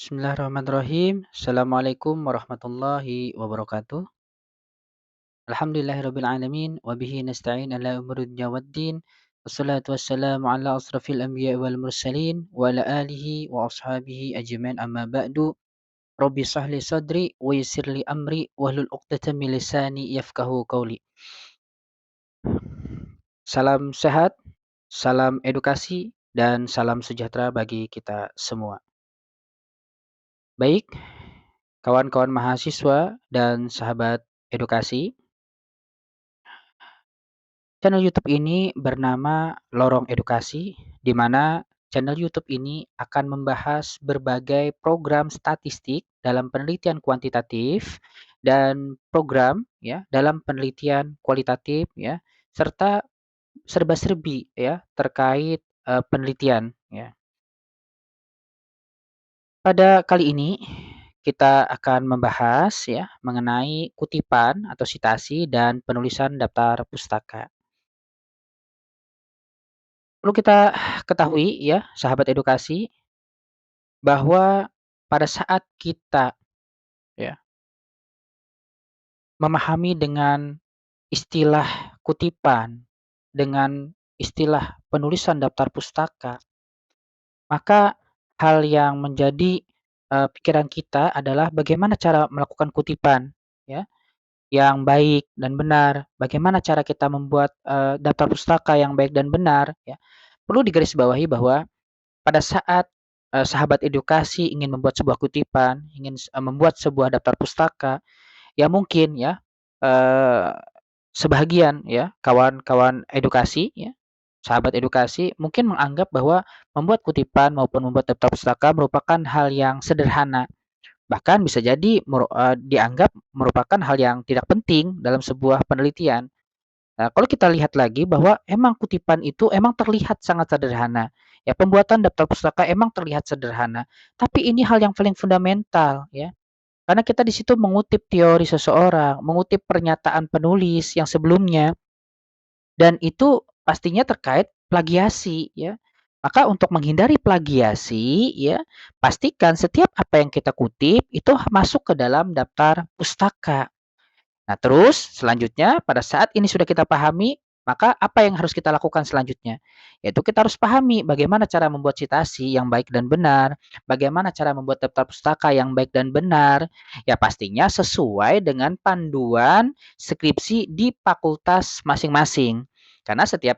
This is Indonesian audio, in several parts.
Bismillahirrahmanirrahim. Assalamualaikum warahmatullahi wabarakatuh. Alhamdulillahirabbil alamin wa bihi nasta'in ala umuri dunya waddin. Wassalatu wassalamu ala asrafil anbiya'i wal mursalin wa ala alihi wa ashabihi ajmain amma ba'du. Rabbi shrah li sadri wa yassir li amri wahlul 'uqdatam min lisani yafqahu qawli. Salam sehat, salam edukasi dan salam sejahtera bagi kita semua. Baik, kawan-kawan mahasiswa dan sahabat edukasi, channel YouTube ini bernama Lorong Edukasi, di mana channel YouTube ini akan membahas berbagai program statistik dalam penelitian kuantitatif dan program ya dalam penelitian kualitatif ya, serta serba-serbi ya terkait penelitian ya. Pada kali ini kita akan membahas ya mengenai kutipan atau sitasi dan penulisan daftar pustaka. Perlu kita ketahui ya, sahabat edukasi, bahwa pada saat kita ya, memahami dengan istilah kutipan, dengan istilah penulisan daftar pustaka, maka hal yang menjadi, pikiran kita adalah bagaimana cara melakukan kutipan, ya, yang baik dan benar, bagaimana cara kita membuat, daftar pustaka yang baik dan benar, ya. Perlu digarisbawahi bahwa pada saat, sahabat edukasi ingin membuat sebuah kutipan, ingin membuat sebuah daftar pustaka, ya mungkin ya, eee, sebahagian ya kawan-kawan edukasi ya, sahabat edukasi mungkin menganggap bahwa membuat kutipan maupun membuat daftar pustaka merupakan hal yang sederhana, bahkan bisa jadi dianggap merupakan hal yang tidak penting dalam sebuah penelitian. Nah, kalau kita lihat lagi bahwa emang kutipan itu emang terlihat sangat sederhana. Ya, pembuatan daftar pustaka emang terlihat sederhana, tapi ini hal yang paling fundamental ya. Karena kita di situ mengutip teori seseorang, mengutip pernyataan penulis yang sebelumnya dan itu pastinya terkait plagiasi ya. Maka untuk menghindari plagiasi ya, pastikan setiap apa yang kita kutip itu masuk ke dalam daftar pustaka. Nah, terus selanjutnya pada saat ini sudah kita pahami, maka apa yang harus kita lakukan selanjutnya? Yaitu kita harus pahami bagaimana cara membuat citasi yang baik dan benar, bagaimana cara membuat daftar pustaka yang baik dan benar, ya pastinya sesuai dengan panduan skripsi di fakultas masing-masing. Karena setiap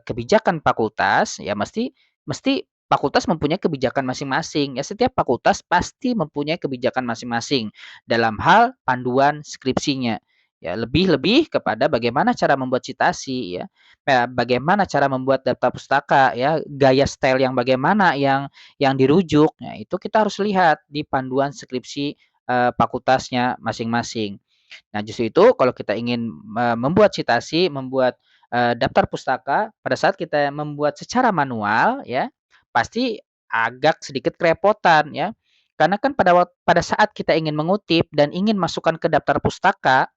kebijakan fakultas ya mesti mesti fakultas mempunyai kebijakan masing-masing. Ya setiap fakultas pasti mempunyai kebijakan masing-masing dalam hal panduan skripsinya. Ya, lebih-lebih kepada bagaimana cara membuat citasi ya, bagaimana cara membuat daftar pustaka ya, gaya style yang bagaimana yang dirujuk. Nah, itu kita harus lihat di panduan skripsi, fakultasnya masing-masing. Nah, justru itu kalau kita ingin membuat citasi, membuat, daftar pustaka, pada saat kita membuat secara manual ya, pasti agak sedikit kerepotan ya. Karena kan pada saat kita ingin mengutip dan ingin masukkan ke daftar pustaka,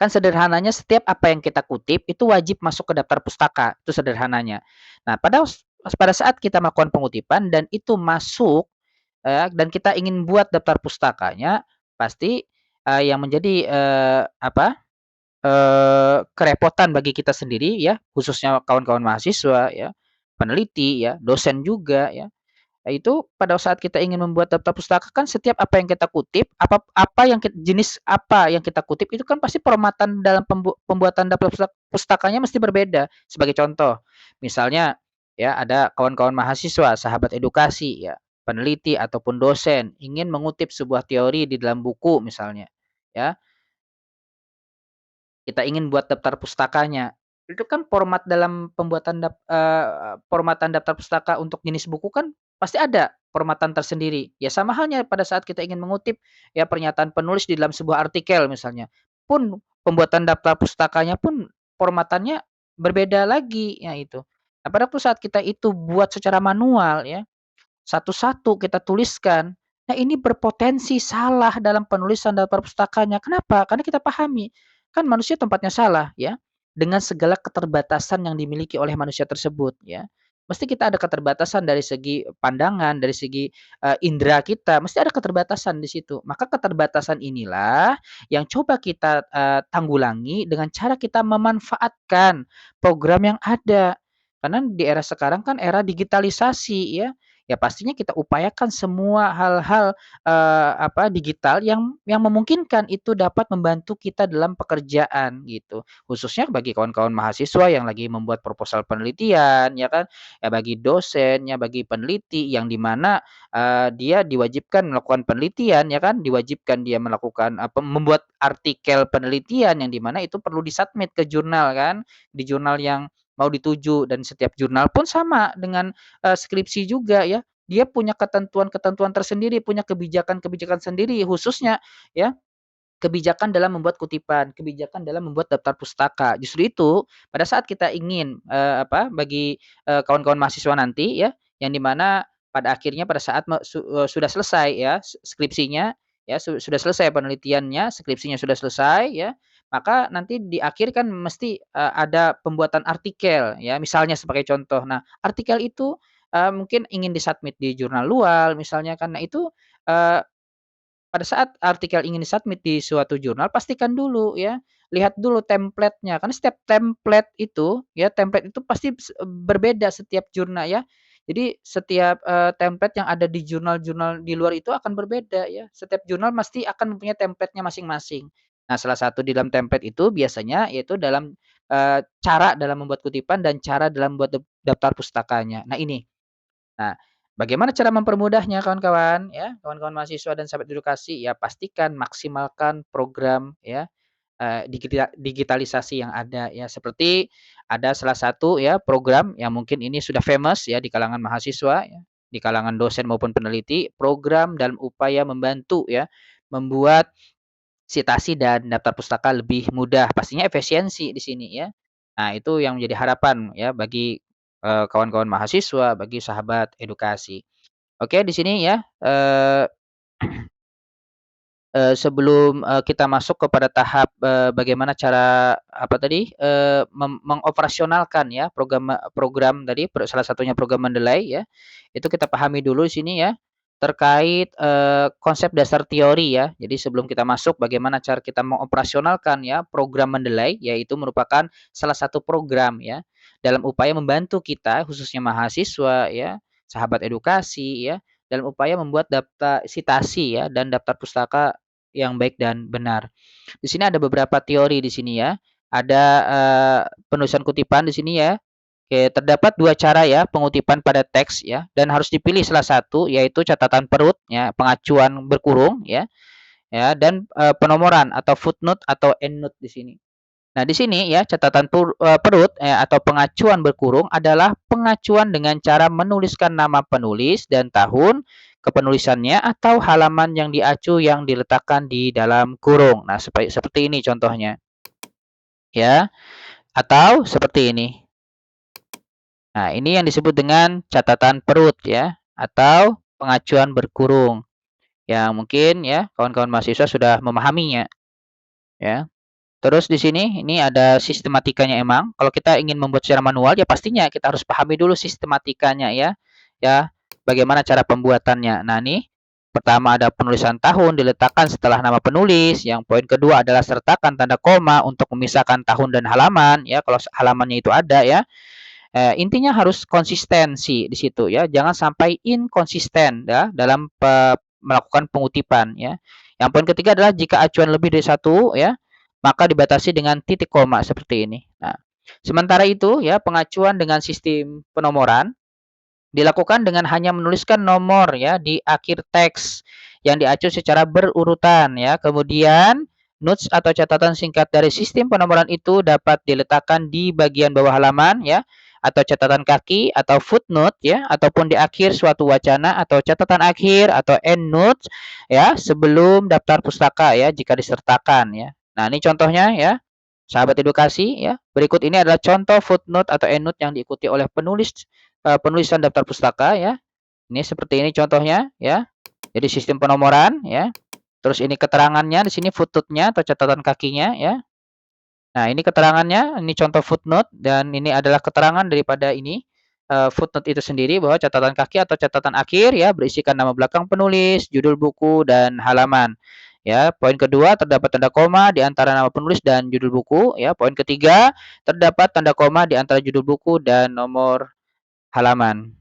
kan sederhananya setiap apa yang kita kutip itu wajib masuk ke daftar pustaka, itu sederhananya. Nah, pada saat kita melakukan pengutipan dan itu masuk, dan kita ingin buat daftar pustakanya, pasti, yang menjadi, kerepotan bagi kita sendiri ya, khususnya kawan-kawan mahasiswa ya, peneliti ya, dosen juga ya, itu pada saat kita ingin membuat daftar pustaka kan setiap apa yang kita kutip, apa yang jenis apa yang kita kutip itu kan pasti formatan dalam pembuatan daftar pustakanya mesti berbeda. Sebagai contoh, misalnya ya ada kawan-kawan mahasiswa, sahabat edukasi ya, peneliti ataupun dosen ingin mengutip sebuah teori di dalam buku misalnya, ya. Kita ingin buat daftar pustakanya. Itu kan format dalam pembuatan formatan daftar pustaka untuk jenis buku kan pasti ada formatan tersendiri. Ya sama halnya pada saat kita ingin mengutip ya pernyataan penulis di dalam sebuah artikel misalnya. Pun pembuatan daftar pustakanya pun formatannya berbeda lagi ya itu. Nah, pada saat kita itu buat secara manual ya, satu-satu kita tuliskan. Nah, ini berpotensi salah dalam penulisan daftar pustakanya. Kenapa? Karena kita pahami, kan manusia tempatnya salah ya, dengan segala keterbatasan yang dimiliki oleh manusia tersebut ya. mesti kita ada keterbatasan dari segi pandangan, dari segi, indera kita, mesti ada keterbatasan di situ. Maka keterbatasan inilah yang coba kita, tanggulangi dengan cara kita memanfaatkan program yang ada. Karena di era sekarang kan era digitalisasi ya, ya pastinya kita upayakan semua hal-hal, digital yang memungkinkan itu dapat membantu kita dalam pekerjaan gitu. Khususnya bagi kawan-kawan mahasiswa yang lagi membuat proposal penelitian ya kan, ya bagi dosen, ya bagi peneliti yang di mana, dia diwajibkan melakukan penelitian ya kan, diwajibkan dia melakukan membuat artikel penelitian yang di mana itu perlu di-submit ke jurnal kan, di jurnal yang mau dituju dan setiap jurnal pun sama dengan, skripsi juga ya. Dia punya ketentuan-ketentuan tersendiri, punya kebijakan-kebijakan sendiri khususnya ya, kebijakan dalam membuat kutipan, kebijakan dalam membuat daftar pustaka. Justru itu, pada saat kita ingin, bagi, kawan-kawan mahasiswa nanti ya, yang di mana pada akhirnya pada saat sudah selesai ya skripsinya, ya sudah selesai penelitiannya, skripsinya sudah selesai ya, maka nanti di akhir kan mesti, ada pembuatan artikel ya, misalnya sebagai contoh. Nah, artikel itu, mungkin ingin di-submit di jurnal luar misalnya kan. Nah itu, eee pada saat artikel ingin di-submit di suatu jurnal, pastikan dulu ya, lihat dulu template-nya, karena setiap template itu, ya template itu pasti berbeda setiap jurnal ya. Jadi setiap, template yang ada di jurnal-jurnal di luar itu akan berbeda ya, setiap jurnal pasti akan mempunyai template-nya masing-masing. Nah, salah satu di dalam template itu biasanya yaitu dalam, cara dalam membuat kutipan dan cara dalam membuat daftar pustakanya. Nah ini, nah, bagaimana cara mempermudahnya kawan-kawan ya, kawan-kawan mahasiswa dan sahabat edukasi? Ya pastikan maksimalkan program ya, digitalisasi yang ada ya. Seperti ada salah satu ya program yang mungkin ini sudah famous ya di kalangan mahasiswa ya, di kalangan dosen maupun peneliti, program dalam upaya membantu ya, membuat sitasi dan daftar pustaka lebih mudah, pastinya efisiensi di sini ya. Nah, itu yang menjadi harapan ya bagi, kawan-kawan mahasiswa, bagi sahabat edukasi. Oke, di sini ya, sebelum, kita masuk kepada tahap, bagaimana cara apa tadi, mengoperasionalkan ya program tadi, salah satunya program Mendeley ya, itu kita pahami dulu di sini ya, terkait, konsep dasar teori ya. Jadi sebelum kita masuk bagaimana cara kita mengoperasionalkan ya program Mendeley, yaitu merupakan salah satu program ya, dalam upaya membantu kita khususnya mahasiswa ya, sahabat edukasi ya, dalam upaya membuat daftar sitasi ya dan daftar pustaka yang baik dan benar. Di sini ada beberapa teori di sini ya. Ada, penulisan kutipan di sini ya. Oke, terdapat 2 cara ya pengutipan pada teks ya, dan harus dipilih salah satu yaitu catatan perut ya, pengacuan berkurung ya, dan, penomoran atau footnote atau endnote di sini. Nah, di sini ya catatan perut atau pengacuan berkurung adalah pengacuan dengan cara menuliskan nama penulis dan tahun kepenulisannya atau halaman yang diacu yang diletakkan di dalam kurung. Nah, seperti ini contohnya ya, atau seperti ini. Nah, ini yang disebut dengan catatan perut ya, atau pengacuan berkurung. Yang mungkin ya kawan-kawan mahasiswa sudah memahaminya ya. Terus di sini, ini ada sistematikanya emang. Kalau kita ingin membuat secara manual, ya pastinya kita harus pahami dulu sistematikanya ya. Ya, bagaimana cara pembuatannya. Nah, nih pertama ada penulisan tahun diletakkan setelah nama penulis. Yang poin kedua adalah sertakan tanda koma untuk memisahkan tahun dan halaman ya. Kalau halamannya itu ada ya. Intinya harus konsistensi di situ ya. Jangan sampai inkonsisten ya dalam melakukan pengutipan ya. Yang poin ketiga adalah jika acuan lebih dari satu ya, maka dibatasi dengan titik koma seperti ini. Nah, sementara itu ya pengacuan dengan sistem penomoran dilakukan dengan hanya menuliskan nomor ya di akhir teks yang diacu secara berurutan ya. Kemudian notes atau catatan singkat dari sistem penomoran itu dapat diletakkan di bagian bawah halaman ya, atau catatan kaki atau footnote ya, ataupun di akhir suatu wacana atau catatan akhir atau endnote ya sebelum daftar pustaka ya jika disertakan ya. Nah, ini contohnya ya. Sahabat edukasi ya, berikut ini adalah contoh footnote atau endnote yang diikuti oleh penulisan daftar pustaka ya. Ini seperti ini contohnya ya. Jadi sistem penomoran ya. Terus ini keterangannya di sini footnote-nya atau catatan kakinya ya. Nah, ini keterangannya, ini contoh footnote dan ini adalah keterangan daripada ini. footnote itu sendiri bahwa catatan kaki atau catatan akhir ya berisikan nama belakang penulis, judul buku, dan halaman. Ya, poin kedua terdapat tanda koma di antara nama penulis dan judul buku. Ya, poin ketiga terdapat tanda koma di antara judul buku dan nomor halaman.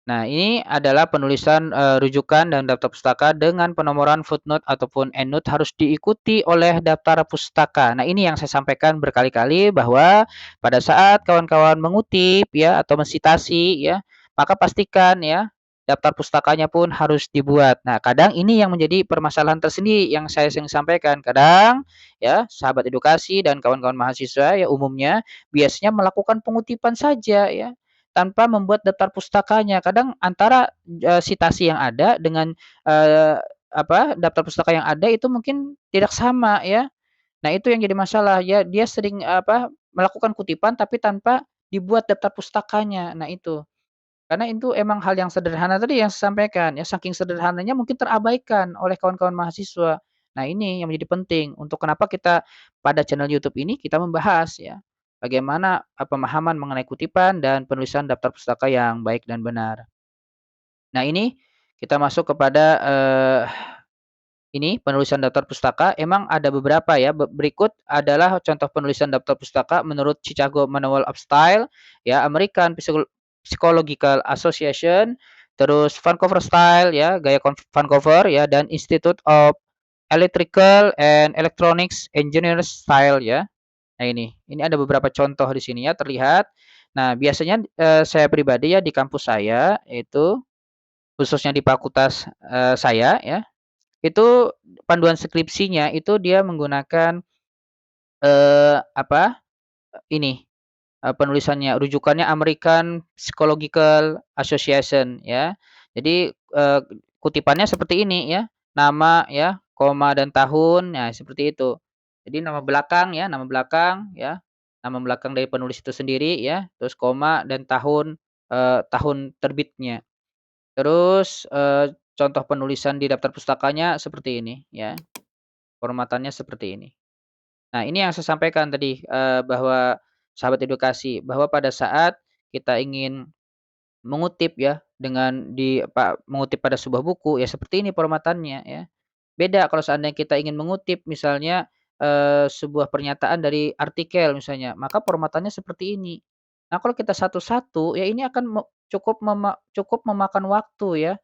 Nah, ini adalah penulisan, rujukan dan daftar pustaka dengan penomoran footnote ataupun endnote harus diikuti oleh daftar pustaka. Nah, ini yang saya sampaikan berkali-kali bahwa pada saat kawan-kawan mengutip ya atau mensitasi ya, maka pastikan ya daftar pustakanya pun harus dibuat. Nah, kadang ini yang menjadi permasalahan tersendiri yang saya sering sampaikan. Kadang ya sahabat edukasi dan kawan-kawan mahasiswa ya umumnya biasanya melakukan pengutipan saja ya tanpa membuat daftar pustakanya. Kadang antara, sitasi yang ada dengan, daftar pustaka yang ada itu mungkin tidak sama ya. Nah itu yang jadi masalah ya, dia sering, melakukan kutipan tapi tanpa dibuat daftar pustakanya. Nah itu, karena itu emang hal yang sederhana tadi yang saya sampaikan ya, saking sederhananya mungkin terabaikan oleh kawan-kawan mahasiswa. Nah ini yang menjadi penting untuk kenapa kita pada channel YouTube ini kita membahas ya, bagaimana, pemahaman mengenai kutipan dan penulisan daftar pustaka yang baik dan benar. Nah ini kita masuk kepada, ini penulisan daftar pustaka emang ada beberapa ya, berikut adalah contoh penulisan daftar pustaka menurut Chicago Manual of Style, ya, American Psychological Association, terus Vancouver Style ya, gaya Vancouver ya, dan Institute of Electrical and Electronics Engineers Style ya. Nah ini ada beberapa contoh di sini ya terlihat. Nah biasanya, saya pribadi ya di kampus saya itu, khususnya di fakultas, saya ya, itu panduan skripsinya itu dia menggunakan, apa, ini, penulisannya rujukannya American Psychological Association ya. Jadi, kutipannya seperti ini ya, nama ya, koma dan tahun, nah seperti itu. Jadi nama belakang ya, nama belakang dari penulis itu sendiri ya, terus koma dan tahun, tahun terbitnya. Terus, contoh penulisan di daftar pustakanya seperti ini ya. Formatannya seperti ini. Nah, ini yang saya sampaikan tadi, bahwa sahabat edukasi, bahwa pada saat kita ingin mengutip ya, dengan mengutip pada sebuah buku, ya seperti ini formatannya ya. Beda kalau seandainya kita ingin mengutip misalnya, sebuah pernyataan dari artikel misalnya, maka formatannya seperti ini. Nah, kalau kita satu-satu, ya ini akan cukup memakan waktu ya,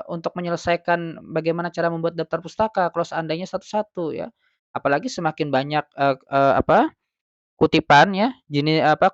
untuk menyelesaikan bagaimana cara membuat daftar pustaka kalau seandainya satu-satu ya. Apalagi semakin banyak, kutipan ya,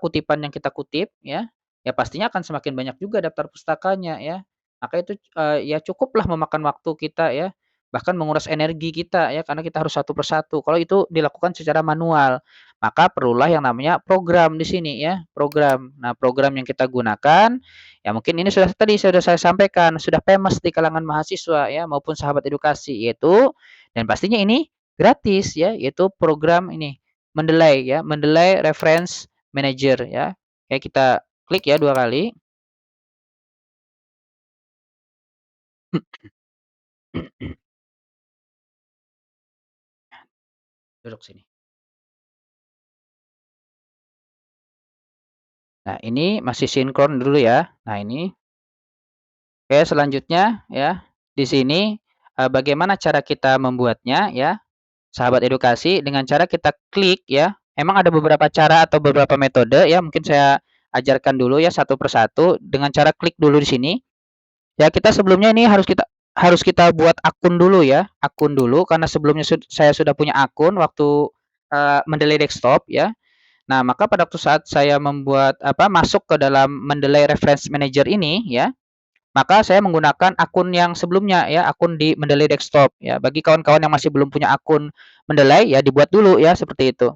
kutipan yang kita kutip ya, ya pastinya akan semakin banyak juga daftar pustakanya ya. Maka itu, ya cukuplah memakan waktu kita ya, bahkan menguras energi kita ya, karena kita harus satu persatu. Kalau itu dilakukan secara manual, maka perlulah yang namanya program di sini ya, program. Nah, program yang kita gunakan, ya mungkin ini sudah saya sampaikan, sudah famous di kalangan mahasiswa ya, maupun sahabat edukasi, yaitu dan pastinya ini gratis ya, yaitu program ini, Mendeley ya, Mendeley Reference Manager ya. Kayak kita klik ya 2 kali. Duduk sini. Nah, ini masih sinkron dulu ya. Nah, ini. Oke, selanjutnya ya, di sini, bagaimana cara kita membuatnya ya, sahabat edukasi, dengan cara kita klik ya. Emang ada beberapa cara atau beberapa metode ya, mungkin saya ajarkan dulu ya satu persatu dengan cara klik dulu di sini. Ya, kita sebelumnya ini harus kita buat akun dulu ya, akun dulu karena sebelumnya saya sudah punya akun waktu, Mendeley Desktop ya. Nah, maka pada waktu saat saya masuk ke dalam Mendeley Reference Manager ini ya, maka saya menggunakan akun yang sebelumnya ya, akun di Mendeley Desktop ya. Bagi kawan-kawan yang masih belum punya akun Mendeley ya dibuat dulu ya seperti itu.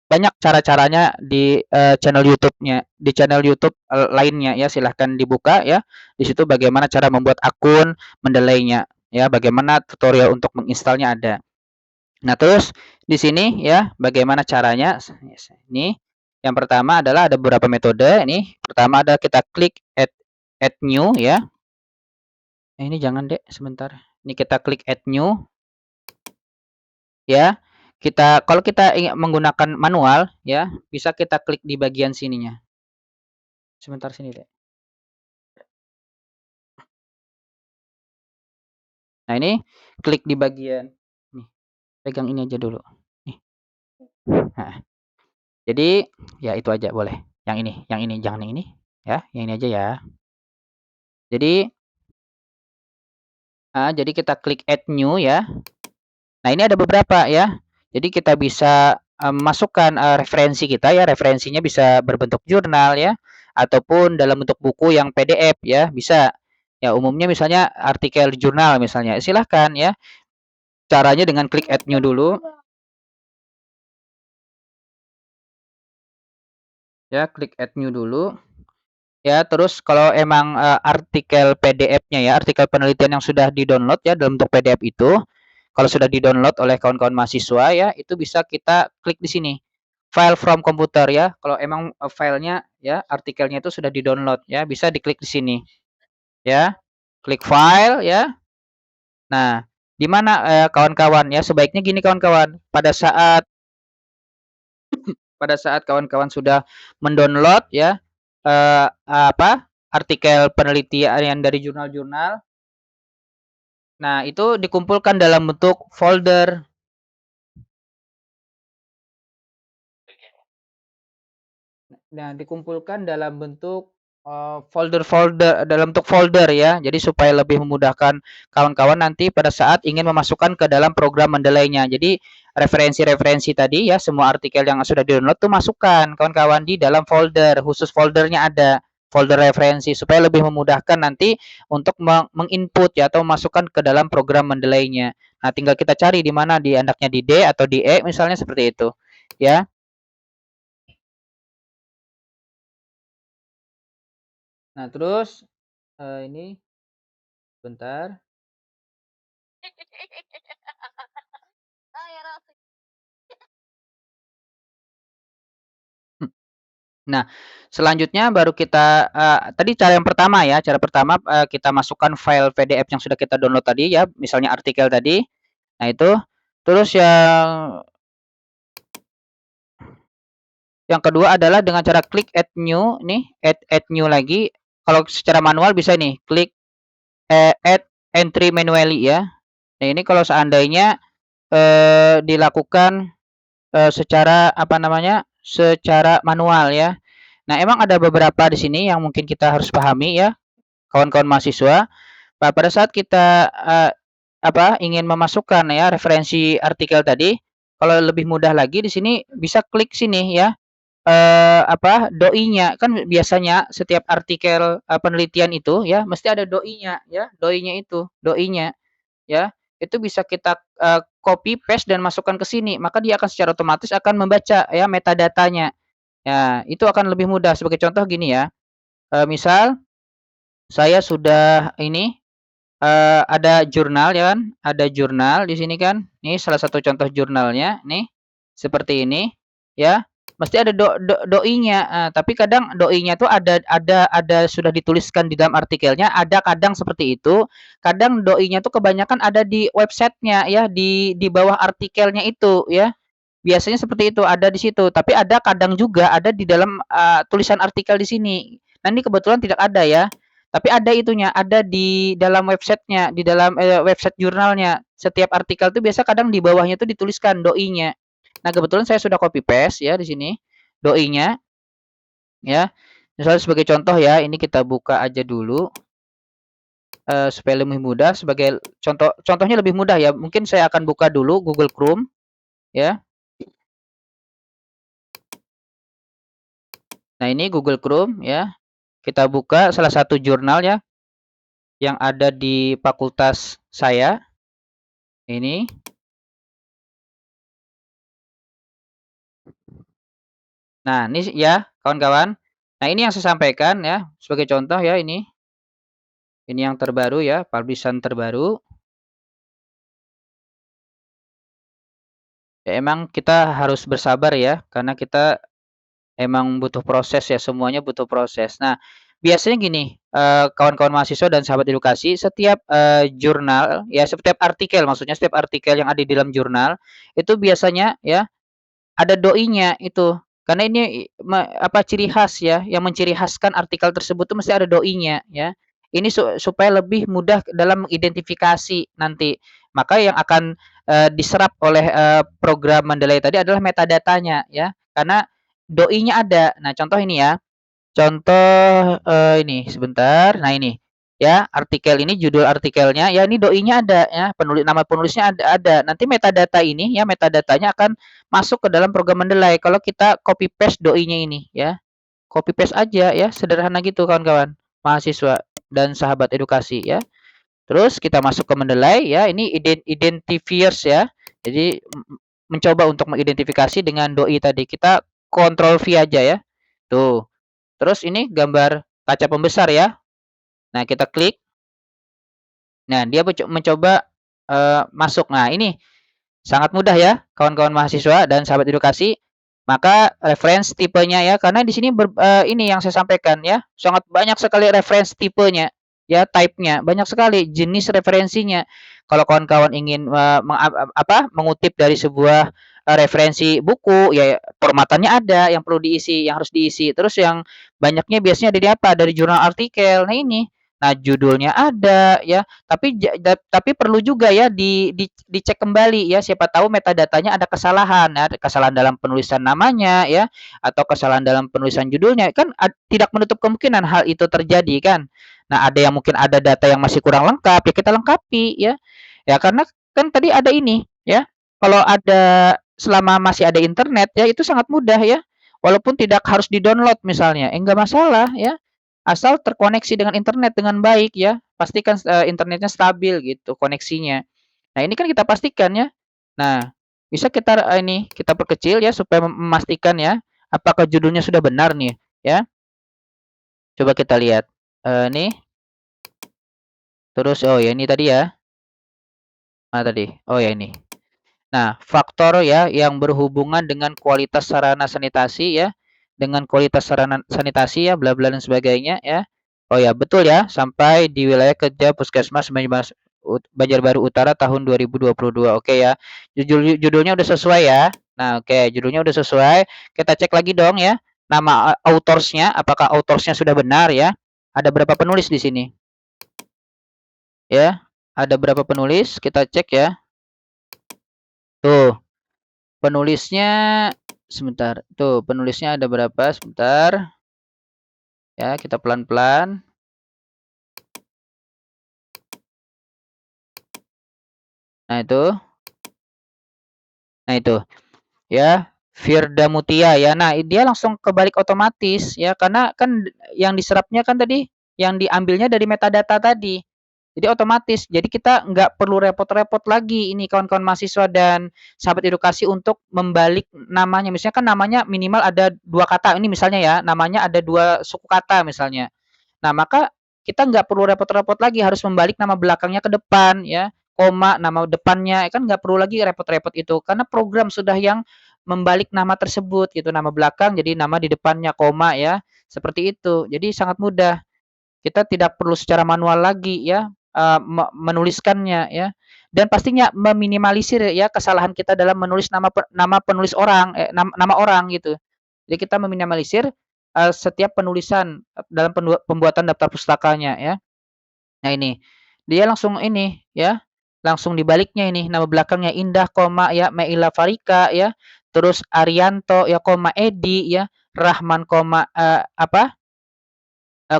Banyak cara-caranya di, channel YouTube-nya, di channel YouTube, lainnya ya, silahkan dibuka ya. Di situ bagaimana cara membuat akun Mendeley-nya ya, bagaimana tutorial untuk menginstalnya ada. Nah, terus di sini ya, bagaimana caranya, ini yang pertama adalah ada beberapa metode ini. Pertama ada kita klik add new ya. Ini jangan Dek, sebentar. Ini kita klik add new ya. Kalau kita ingin menggunakan manual ya, bisa kita klik di bagian sininya. Sebentar sini, Dek. Nah, ini klik di bagian nih, pegang ini aja dulu. Nih. Heeh. Jadi, ya itu aja boleh. Yang ini, jangan yang ini ya, yang ini aja ya. Jadi, jadi kita klik add new ya. Nah, ini ada beberapa ya. Jadi kita bisa masukkan referensi kita ya, referensinya bisa berbentuk jurnal ya, ataupun dalam bentuk buku yang PDF ya, bisa. Ya, umumnya misalnya artikel jurnal misalnya. Silahkan ya. Caranya dengan klik add new dulu. Ya, klik add new dulu. Ya, terus kalau emang artikel PDF-nya ya, artikel penelitian yang sudah di-download ya dalam bentuk PDF itu, kalau sudah di-download oleh kawan-kawan mahasiswa ya, itu bisa kita klik di sini. File from computer ya. Kalau emang filenya ya, artikelnya itu sudah di-download ya, bisa diklik di sini. Ya. Klik file ya. Nah, di mana kawan-kawan ya, sebaiknya gini kawan-kawan, pada saat kawan-kawan sudah mendownload ya artikel penelitian dari jurnal-jurnal, nah itu dikumpulkan dalam bentuk folder. Nah, dikumpulkan dalam bentuk folder-folder dalam bentuk folder ya. Jadi supaya lebih memudahkan kawan-kawan nanti pada saat ingin memasukkan ke dalam program Mendeley-nya. Jadi referensi-referensi tadi ya, semua artikel yang sudah di-download tuh masukkan kawan-kawan di dalam folder, khusus foldernya ada folder referensi supaya lebih memudahkan nanti untuk menginput ya atau memasukkan ke dalam program Mendeley-nya. Nah, tinggal kita cari di mana, di anaknya di D atau di E misalnya seperti itu. Ya. Nah, terus ini bentar. Nah, selanjutnya baru kita tadi cara yang pertama ya, cara pertama kita masukkan file PDF yang sudah kita download tadi ya, misalnya artikel tadi. Nah, itu. Terus yang kedua adalah dengan cara klik add new nih, add new lagi. Kalau secara manual bisa nih, klik add entry manually ya. Nah, ini kalau seandainya dilakukan secara apa namanya, secara manual ya. Nah, emang ada beberapa di sini yang mungkin kita harus pahami ya, kawan-kawan mahasiswa. Nah, pada saat kita ingin memasukkan ya referensi artikel tadi, kalau lebih mudah lagi di sini bisa klik sini ya, doi-nya. Kan biasanya setiap artikel penelitian itu ya mesti ada doi-nya ya, doi-nya ya. Itu bisa kita copy paste dan masukkan ke sini, maka dia akan secara otomatis akan membaca ya metadatanya. Ya, itu akan lebih mudah. Sebagai contoh gini ya, misal saya sudah ini ada jurnal ya kan, ada jurnal di sini kan. Ini salah satu contoh jurnalnya nih, seperti ini ya. Mesti ada doi-nya. Tapi kadang doi-nya tuh ada sudah dituliskan di dalam artikelnya, ada kadang seperti itu. Kadang doi-nya tuh kebanyakan ada di websitenya ya, di bawah artikelnya itu ya. Biasanya seperti itu, ada di situ. Tapi ada kadang juga ada di dalam tulisan artikel di sini. Nah, ini kebetulan tidak ada ya. Tapi ada itunya, ada di dalam websitenya, di dalam website jurnalnya. Setiap artikel itu biasa kadang di bawahnya itu dituliskan doi-nya. Nah, kebetulan saya sudah copy paste ya di sini doi-nya ya. Misalnya sebagai contoh ya, ini kita buka aja dulu supaya lebih mudah. Sebagai contohnya lebih mudah ya. Mungkin saya akan buka dulu Google Chrome ya. Nah, ini Google Chrome ya. Kita buka salah satu jurnal ya yang ada di fakultas saya. Ini. Nah, ini ya kawan-kawan. Nah, ini yang saya sampaikan ya sebagai contoh ya ini. Ini yang terbaru ya, publishan terbaru. Ya emang kita harus bersabar ya karena kita emang butuh proses ya, semuanya butuh proses. Nah, biasanya gini, kawan-kawan mahasiswa dan sahabat edukasi, setiap, jurnal ya, setiap artikel maksudnya, setiap artikel yang ada di dalam jurnal, itu biasanya ya, ada doinya itu. Karena ini ciri khas ya, yang menciri khaskan artikel tersebut tuh mesti ada doinya ya. Ini supaya lebih mudah dalam mengidentifikasi nanti. Maka yang akan, diserap oleh, program Mendeley tadi adalah metadatanya ya, karena doinya ada. Nah, contoh ini ya, contoh, ini sebentar. Nah ini, ya artikel ini judul artikelnya, ya ini doinya ada ya, nama penulisnya ada. Nanti metadata ini ya, metadatanya akan masuk ke dalam program Mendeley kalau kita copy paste doinya ini ya. Copy paste aja ya, sederhana gitu kawan-kawan, mahasiswa dan sahabat edukasi ya. Terus kita masuk ke Mendeley ya, ini identifiers ya. Jadi mencoba untuk mengidentifikasi dengan doi tadi. Kita Ctrl V aja ya. Tuh. Terus ini gambar kaca pembesar ya. Nah, kita klik. Nah, dia mencoba, masuk. Nah, ini sangat mudah ya, kawan-kawan mahasiswa dan sahabat edukasi. Maka reference tipenya ya, karena di sini ini yang saya sampaikan ya, sangat banyak sekali reference tipenya, ya type-nya, banyak sekali jenis referensinya. Kalau kawan-kawan ingin mengutip dari sebuah referensi buku, ya formatannya ada yang perlu diisi, yang harus diisi. Terus yang banyaknya biasanya dari apa? Dari jurnal artikel. Nah ini, nah judulnya ada ya, tapi perlu juga ya dicek kembali ya, siapa tahu metadatanya ada kesalahan ya, kesalahan dalam penulisan namanya ya, atau kesalahan dalam penulisan judulnya, kan tidak menutup kemungkinan hal itu terjadi kan. Nah, ada yang mungkin ada data yang masih kurang lengkap, ya kita lengkapi ya. Ya karena kan tadi ada ini ya, kalau ada selama masih ada internet ya, itu sangat mudah ya. Walaupun tidak harus di-download misalnya, enggak masalah ya. Asal terkoneksi dengan internet dengan baik ya, pastikan, internetnya stabil gitu koneksinya. Nah, ini kan kita pastikan ya. Nah, bisa kita, ini, kita perkecil ya supaya memastikan ya, apakah judulnya sudah benar nih ya. Coba kita lihat, nih, terus oh ya ini tadi ya, mana tadi? Oh ya ini. Nah, faktor ya yang berhubungan dengan kualitas sarana sanitasi ya, dengan kualitas sarana sanitasi ya, bla bla dan sebagainya ya. Oh ya, betul ya, sampai di wilayah kerja Puskesmas Banjarbaru Utara tahun 2022. Oke ya. Judulnya udah sesuai ya. Nah, oke, judulnya udah sesuai. Kita cek lagi dong ya. Nama autorsnya, apakah autorsnya sudah benar ya? Ada berapa penulis di sini? Ya, ada berapa penulis? Kita cek ya. Tuh, penulisnya sebentar. Tuh, penulisnya ada berapa? Sebentar. Ya, kita pelan-pelan. Nah, itu. Nah, itu. Ya, Firda Mutia ya. Nah, dia langsung kebalik otomatis ya, karena kan yang diserapnya kan tadi, yang diambilnya dari metadata tadi. Jadi otomatis. Jadi kita nggak perlu repot-repot lagi ini kawan-kawan mahasiswa dan sahabat edukasi untuk membalik namanya. Misalnya kan namanya minimal ada 2 kata. Ini misalnya ya, namanya ada 2 suku kata misalnya. Nah, maka kita nggak perlu repot-repot lagi harus membalik nama belakangnya ke depan ya, koma, nama depannya, kan nggak perlu lagi repot-repot itu. Karena program sudah yang membalik nama tersebut gitu, nama belakang jadi nama di depannya, koma ya, seperti itu. Jadi sangat mudah. Kita tidak perlu secara manual lagi ya, menuliskannya ya. Dan pastinya meminimalisir ya kesalahan kita dalam menulis nama penulis orang, nama orang gitu. Jadi kita meminimalisir, setiap penulisan dalam pembuatan daftar pustakanya ya. Nah ini, dia langsung ini ya, langsung dibaliknya ini nama belakangnya Indah, koma ya, Meila Farika ya, terus Arianto ya, koma Edi ya, Rahman, koma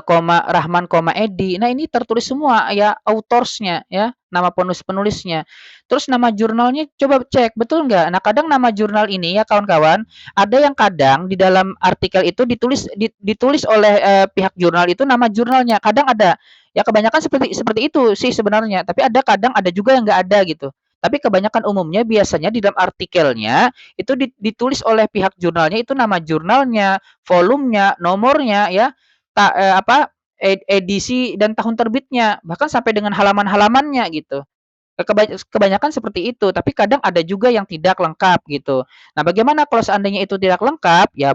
koma Rahman, koma Edi. Nah, ini tertulis semua ya autorsnya ya, nama penulis-penulisnya. Terus nama jurnalnya coba cek betul nggak? Nah, kadang nama jurnal ini ya kawan-kawan, ada yang kadang di dalam artikel itu ditulis oleh pihak jurnal itu nama jurnalnya. Kadang ada. Ya kebanyakan seperti seperti itu sih sebenarnya, tapi ada kadang ada juga yang nggak ada gitu. Tapi kebanyakan umumnya biasanya di dalam artikelnya itu ditulis oleh pihak jurnalnya itu nama jurnalnya, volumenya, nomornya ya, edisi dan tahun terbitnya, bahkan sampai dengan halaman-halamannya gitu. Kebanyakan seperti itu, tapi kadang ada juga yang tidak lengkap gitu. Nah, bagaimana kalau seandainya itu tidak lengkap? Ya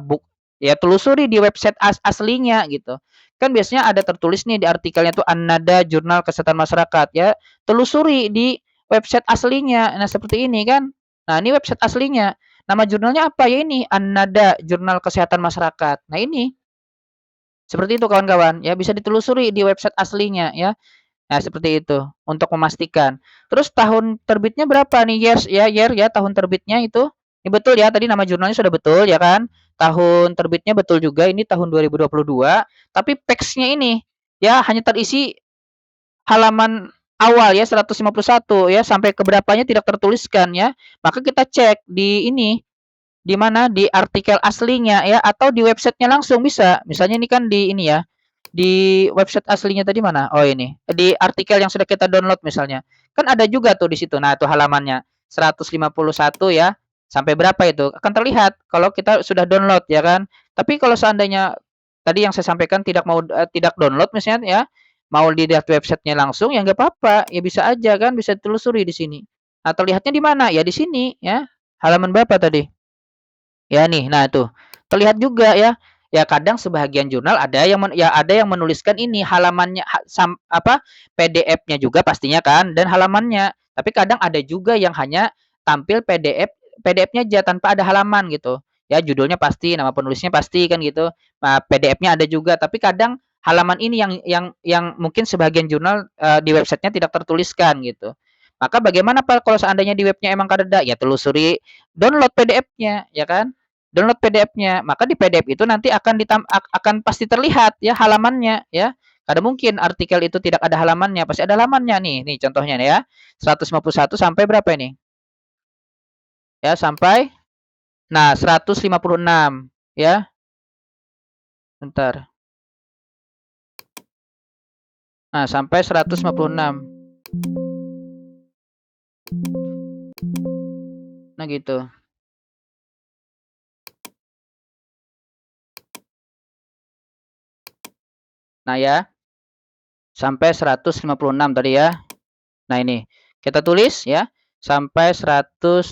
ya telusuri di website aslinya gitu. Kan biasanya ada tertulis nih di artikelnya tuh An-Nada Jurnal Kesehatan Masyarakat ya. Telusuri di website aslinya. Nah, seperti ini kan. Nah, ini website aslinya. Nama jurnalnya apa ya ini? An-Nada Jurnal Kesehatan Masyarakat. Nah, ini seperti itu kawan-kawan ya, bisa ditelusuri di website aslinya ya. Nah, seperti itu untuk memastikan. Terus tahun terbitnya berapa nih? Yes ya, ya tahun terbitnya itu. Ini betul ya, tadi nama jurnalnya sudah betul ya kan? Tahun terbitnya betul juga, ini tahun 2022, tapi teksnya ini ya hanya terisi halaman awal ya 151 ya, sampai ke berapanya tidak tertuliskan ya. Maka kita cek di ini, di mana di artikel aslinya ya, atau di websitenya langsung bisa. Misalnya ini kan di ini ya, di website aslinya tadi mana? Oh ini, di artikel yang sudah kita download misalnya. Kan ada juga tuh di situ. Nah, itu halamannya 151 ya. Sampai berapa itu? Akan terlihat kalau kita sudah download ya kan. Tapi kalau seandainya tadi yang saya sampaikan tidak download misalnya ya, mau dilihat websitenya langsung ya nggak apa-apa. Ya bisa aja kan, bisa telusuri di sini. Nah, terlihatnya di mana? Ya di sini ya. Halaman berapa tadi? Ya nih, nah tuh. Terlihat juga ya. Ya kadang sebahagian jurnal ada yang menuliskan ini halamannya PDF-nya juga pastinya kan dan halamannya. Tapi kadang ada juga yang hanya tampil PDF-nya aja tanpa ada halaman gitu. Ya judulnya pasti, nama penulisnya pasti kan gitu. Nah, PDF-nya ada juga, tapi kadang halaman ini yang mungkin sebagian jurnal di websitenya tidak tertuliskan gitu. Maka bagaimana Pak kalau seandainya di webnya emang kada? Ya telusuri, download PDF-nya ya kan, download PDF-nya, maka di PDF itu nanti akan pasti terlihat ya halamannya ya. Kada mungkin artikel itu tidak ada halamannya, pasti ada halamannya nih. Nih contohnya nih ya. 151 sampai berapa ini? Ya, sampai 156 ya. Bentar. Nah, sampai 156. Nah, gitu. Nah, ya. Sampai 156 tadi ya. Nah, ini kita tulis ya, sampai 156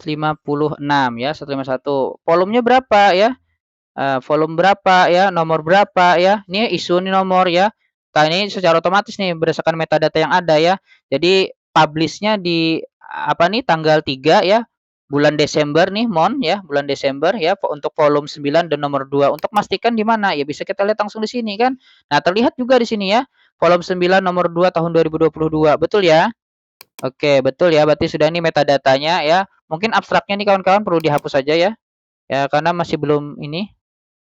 ya, 151. Volumenya berapa ya? Volume berapa ya, nomor berapa ya. Ini isu ini nomor ya. Nah, ini secara otomatis nih berdasarkan metadata yang ada ya. Jadi publish-nya di apa nih tanggal 3 ya. Bulan Desember nih, ya, bulan Desember ya untuk volume 9 dan nomor 2. Untuk memastikan di mana ya bisa kita lihat langsung di sini kan. Nah, terlihat juga di sini ya. Volume 9 nomor 2 tahun 2022. Betul ya? Oke, betul ya. Berarti sudah ini metadatanya ya. Mungkin abstraknya nih kawan-kawan perlu dihapus saja ya. Ya, karena masih belum ini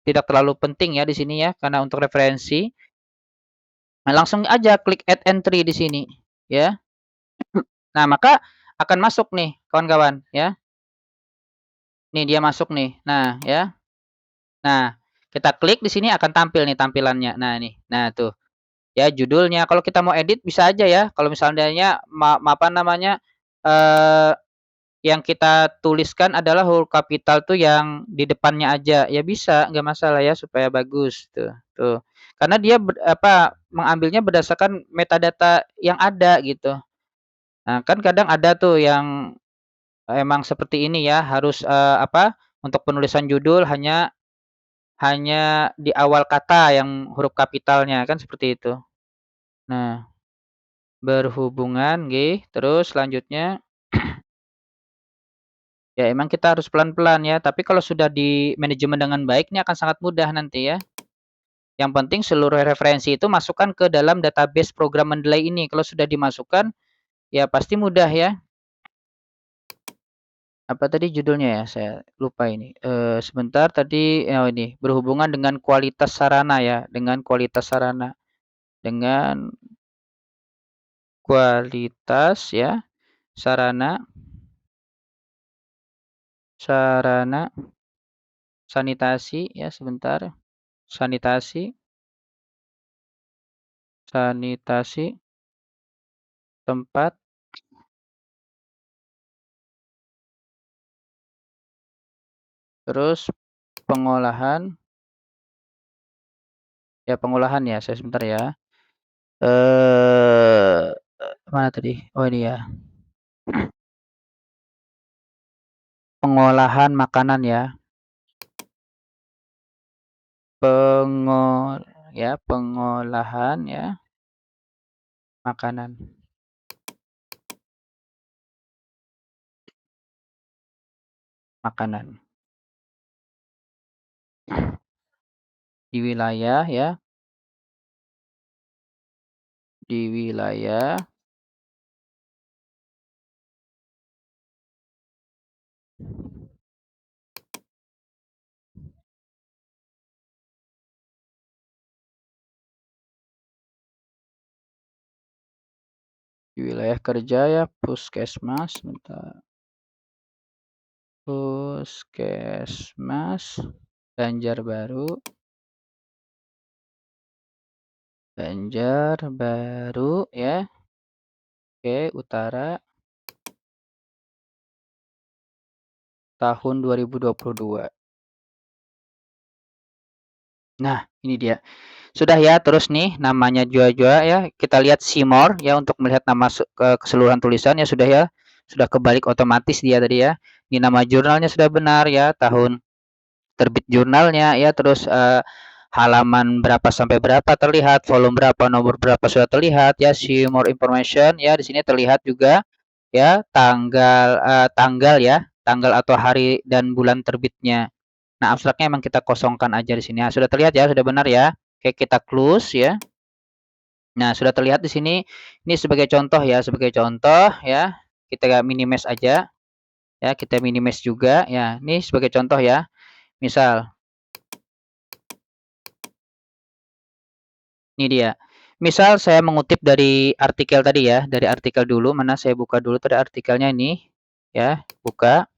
tidak terlalu penting ya di sini ya, karena untuk referensi. Nah, langsung aja klik add entry di sini ya. Nah, maka akan masuk nih kawan-kawan ya. Nih dia masuk nih. Nah, ya. Nah, kita klik di sini akan tampil nih tampilannya. Nah, nih. Nah, tuh. Ya, judulnya kalau kita mau edit bisa aja ya. Kalau misalnya apa namanya eh yang kita tuliskan adalah huruf kapital tuh yang di depannya aja, ya bisa, nggak masalah ya supaya bagus tuh, tuh. Karena dia mengambilnya berdasarkan metadata yang ada gitu. Nah, kan kadang ada tuh yang emang seperti ini ya, harus untuk penulisan judul hanya di awal kata yang huruf kapitalnya kan seperti itu. Nah, berhubungan terus selanjutnya ya emang kita harus pelan-pelan ya, tapi kalau sudah di manajemen dengan baik ini akan sangat mudah nanti ya. Yang penting seluruh referensi itu masukkan ke dalam database program Mendeley ini. Kalau sudah dimasukkan, ya pasti mudah ya. Apa tadi judulnya ya? Saya lupa ini. Sebentar tadi oh ini berhubungan dengan kualitas sarana ya, dengan kualitas sarana. Dengan kualitas ya, sarana sarana sanitasi ya sebentar. Sanitasi sanitasi tempat, terus pengolahan, ya pengolahan ya, saya sebentar ya. Eh, mana tadi? Oh ini ya, pengolahan makanan ya. pengolahan ya, makanan. Makanan. Di wilayah ya, di wilayah kerja ya, puskesmas, bentar. Puskesmas Banjarbaru. Banjarbaru ya. Oke, utara. Tahun 2022. Nah, ini dia. Sudah ya, terus nih namanya Joa-Joa ya. Kita lihat see more ya untuk melihat nama keseluruhan tulisan ya sudah ya. Sudah kebalik otomatis dia tadi ya. Ini nama jurnalnya sudah benar ya, tahun terbit jurnalnya ya, terus halaman berapa sampai berapa terlihat, volume berapa, nomor berapa sudah terlihat ya, see more information ya. Di sini terlihat juga ya tanggal ya, tanggal atau hari dan bulan terbitnya. Nah, abstraknya emang kita kosongkan aja di sini. Nah, sudah terlihat ya, sudah benar ya. Oke, kita close ya. Nah, sudah terlihat di sini. Ini sebagai contoh ya, sebagai contoh ya. Kita minimize aja ya, kita minimize juga ya. Ini sebagai contoh ya. Misal ini dia. Misal saya mengutip dari artikel tadi ya, dari artikel dulu. Mana saya buka dulu tadi artikelnya ini ya, buka.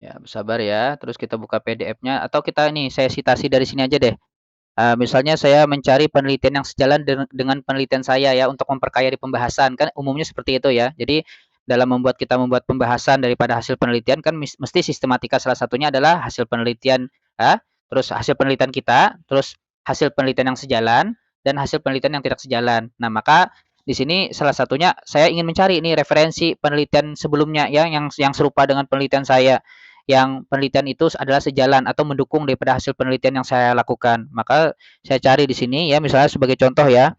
Ya, sabar ya. Terus kita buka PDF-nya atau kita ini saya citasi dari sini aja deh. Misalnya saya mencari penelitian yang sejalan dengan penelitian saya ya untuk memperkaya di pembahasan, kan umumnya seperti itu ya. Jadi dalam kita membuat pembahasan daripada hasil penelitian kan mesti sistematika salah satunya adalah hasil penelitian ya, terus hasil penelitian kita, terus hasil penelitian yang sejalan dan hasil penelitian yang tidak sejalan. Nah, maka di sini salah satunya saya ingin mencari ini referensi penelitian sebelumnya ya yang serupa dengan penelitian saya, yang penelitian itu adalah sejalan atau mendukung daripada hasil penelitian yang saya lakukan. Maka saya cari di sini ya, misalnya sebagai contoh ya,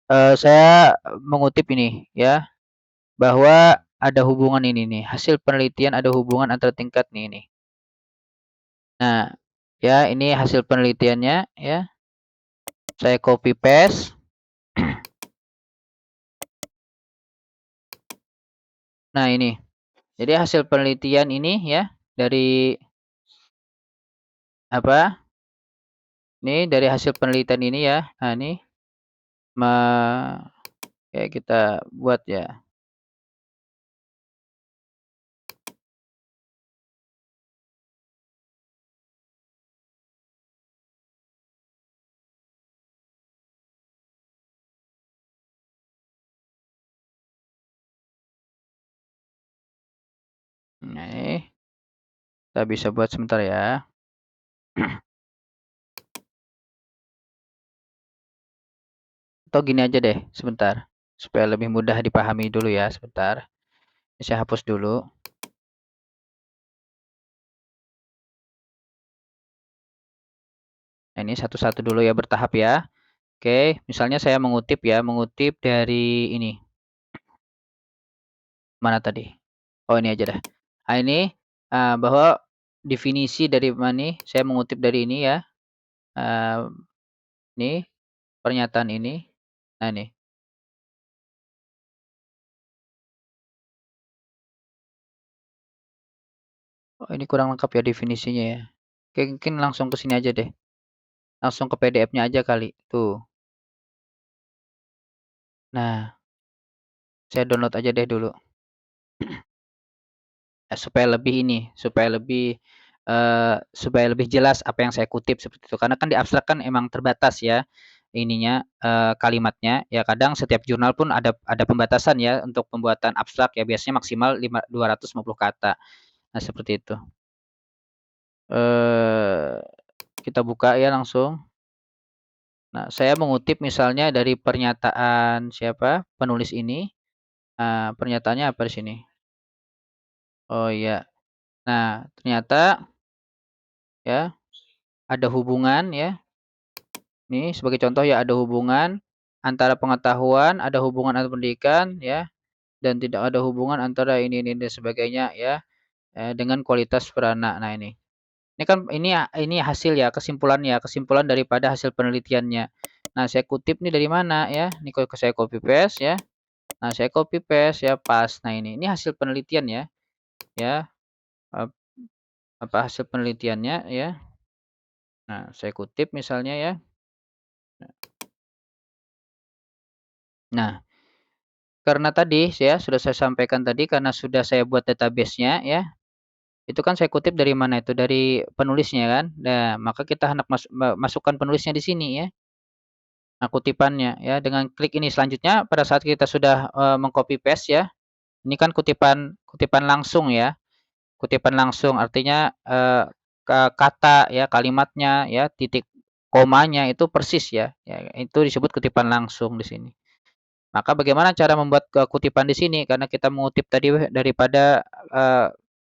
saya mengutip ini ya, bahwa ada hubungan ini nih, hasil penelitian ada hubungan antar tingkat nih ini. Nah, ya ini hasil penelitiannya ya. Saya copy paste. Nah, ini. Jadi hasil penelitian ini ya dari apa? Ini dari hasil penelitian ini ya. Nah, ini kayak kita buat ya. Nah, ini kita bisa buat sebentar ya. Atau gini aja deh, sebentar. Supaya lebih mudah dipahami dulu ya, sebentar. Saya hapus dulu. Nah, ini satu-satu dulu ya, bertahap ya. Oke, misalnya saya mengutip ya, mengutip dari ini. Mana tadi? Oh, ini aja dah. Nah, ini bahwa definisi dari mana? Saya mengutip dari ini ya. Ini pernyataan ini. Nah, ini. Oh, ini kurang lengkap ya definisinya ya. Oke, mungkin langsung ke sini aja deh. Langsung ke PDF-nya aja kali. Tuh. Nah, saya download aja deh dulu. Supaya lebih ini, supaya lebih jelas apa yang saya kutip seperti itu. Karena kan di abstrak kan emang terbatas ya ininya, kalimatnya. Ya kadang setiap jurnal pun ada pembatasan ya untuk pembuatan abstrak ya, biasanya maksimal 250 kata. Nah, seperti itu. Kita buka ya langsung. Nah, saya mengutip misalnya dari pernyataan siapa, penulis ini, pernyataannya apa di sini? Oh iya. Nah, ternyata ya ada hubungan ya. Nih sebagai contoh ya ada hubungan antara pengetahuan, ada hubungan antara pendidikan ya, dan tidak ada hubungan antara ini dan sebagainya ya, dengan kualitas beranak. Nah ini. Ini kan ini hasil ya, kesimpulan daripada hasil penelitiannya. Nah, saya kutip nih dari mana ya? Ini kalau saya copy paste ya. Nah, saya copy paste ya pas. Nah, ini hasil penelitian ya. Ya, apa hasil penelitiannya ya. Nah, saya kutip misalnya ya. Nah, karena tadi ya sudah saya sampaikan tadi karena sudah saya buat database-nya ya. Itu kan saya kutip dari mana itu? Dari penulisnya kan. Nah, maka kita hendak masukkan penulisnya di sini ya. Nah, kutipannya ya dengan klik ini selanjutnya pada saat kita sudah, meng-copy paste ya, ini kan kutipan kutipan langsung ya, kutipan langsung artinya, kata ya, kalimatnya ya, titik komanya itu persis ya, ya itu disebut kutipan langsung di sini. Maka bagaimana cara membuat, kutipan di sini karena kita mengutip tadi daripada,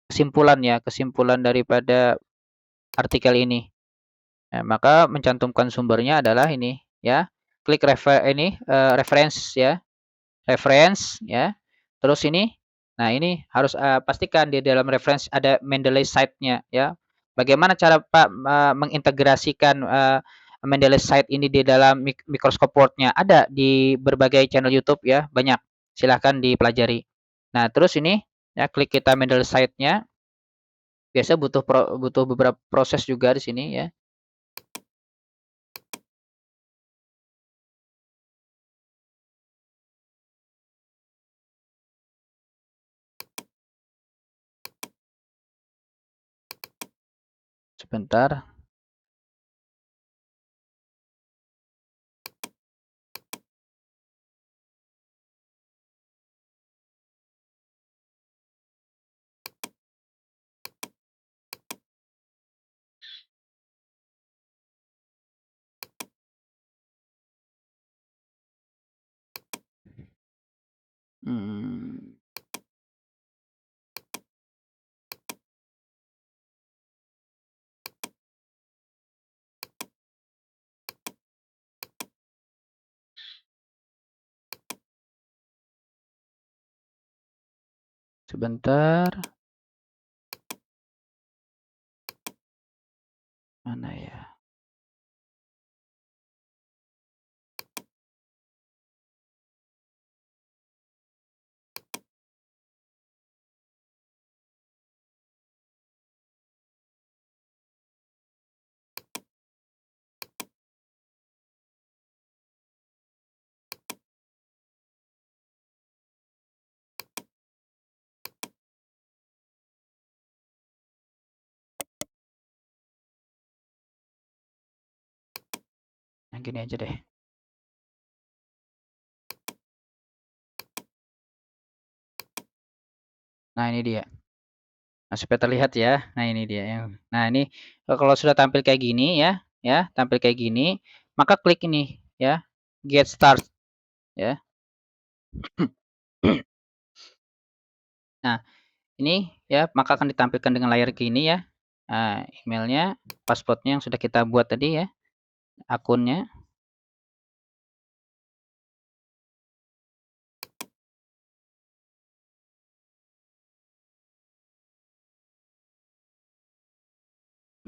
kesimpulan ya, kesimpulan daripada artikel ini. Nah, maka mencantumkan sumbernya adalah ini ya, klik reference ya. Reference ya. Terus ini, nah ini harus, pastikan di dalam reference ada Mendeley site-nya ya. Bagaimana cara Pak, mengintegrasikan, Mendeley site ini di dalam Microsoft Word-nya? Ada di berbagai channel YouTube ya, banyak. Silahkan dipelajari. Nah, terus ini ya klik kita Mendeley site-nya. Biasa butuh beberapa proses juga di sini ya. Sebentar, mmm, sebentar, mana ya? Yang gini aja deh. Nah, ini dia. Nah, supaya terlihat ya. Nah, ini dia yang nah ini, kalau sudah tampil kayak gini ya, ya, tampil kayak gini, maka klik ini ya, get start ya. Nah, ini ya, maka akan ditampilkan dengan layar gini ya. Emailnya, password-nya yang sudah kita buat tadi ya, akunnya,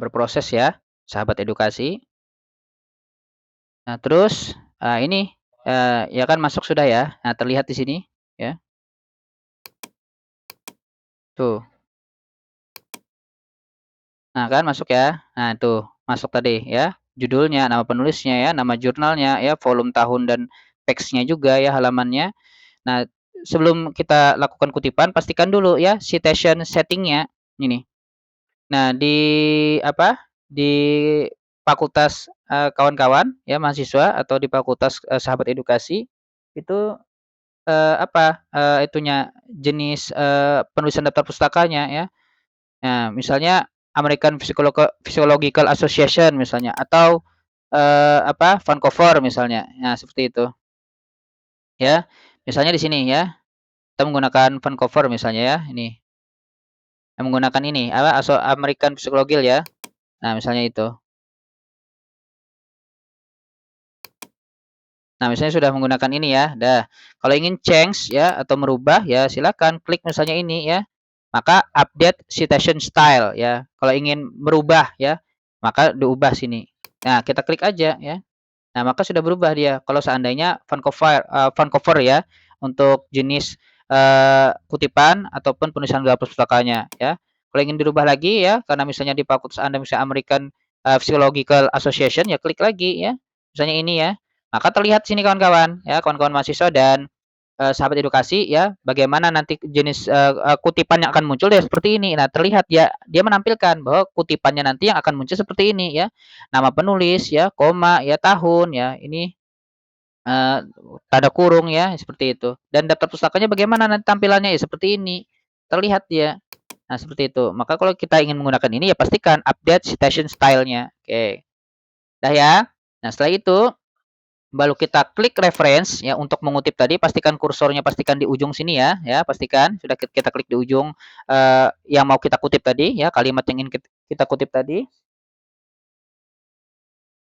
berproses ya, sahabat edukasi. Nah, terus, ini, ya kan masuk sudah ya. Nah, terlihat di sini ya, tuh. Nah, kan masuk ya. Nah, tuh, masuk tadi ya. Judulnya, nama penulisnya ya, nama jurnalnya ya, volume tahun dan teksnya juga ya, halamannya. Nah, sebelum kita lakukan kutipan, pastikan dulu ya citation setting-nya ini. Nah, di apa, di fakultas, kawan-kawan ya, mahasiswa atau di fakultas, sahabat edukasi, itu, apa, itunya, jenis, penulisan daftar pustakanya ya. Nah, misalnya American Physiological Association misalnya atau, apa, Vancouver misalnya. Nah, seperti itu, ya. Misalnya di sini ya, kita menggunakan Vancouver misalnya ya, ini. yang menggunakan ini, apa, American Psychology ya. Nah, misalnya itu. Nah, misalnya sudah menggunakan ini ya. Dah. Kalau ingin change ya atau merubah ya silakan klik misalnya ini ya. Maka update citation style ya. Kalau ingin merubah ya, maka diubah sini. Nah, kita klik aja ya. Nah, maka sudah berubah dia. Kalau seandainya font cover ya untuk jenis kutipan ataupun penulisan gelar pustakanya ya. Kalau ingin dirubah lagi ya, karena misalnya di fakultas Anda misalnya American Psychological Association ya klik lagi ya. Misalnya ini ya. Maka terlihat sini kawan-kawan ya, kawan-kawan mahasiswa dan sahabat edukasi ya, bagaimana nanti jenis kutipan yang akan muncul ya seperti ini. Nah, terlihat ya dia menampilkan bahwa kutipannya nanti yang akan muncul seperti ini ya. Nama penulis ya, koma ya, tahun ya. Ini eh, tanda kurung ya, seperti itu. Dan daftar pustakanya bagaimana nanti tampilannya ya seperti ini. Terlihat ya. Nah, seperti itu. Maka kalau kita ingin menggunakan ini ya pastikan update citation style-nya. Oke. Dah ya. Nah, setelah itu baru kita klik reference ya untuk mengutip tadi, pastikan kursornya pastikan di ujung sini ya pastikan sudah kita klik di ujung yang mau kita kutip tadi ya, kalimat yang ingin kita kutip tadi.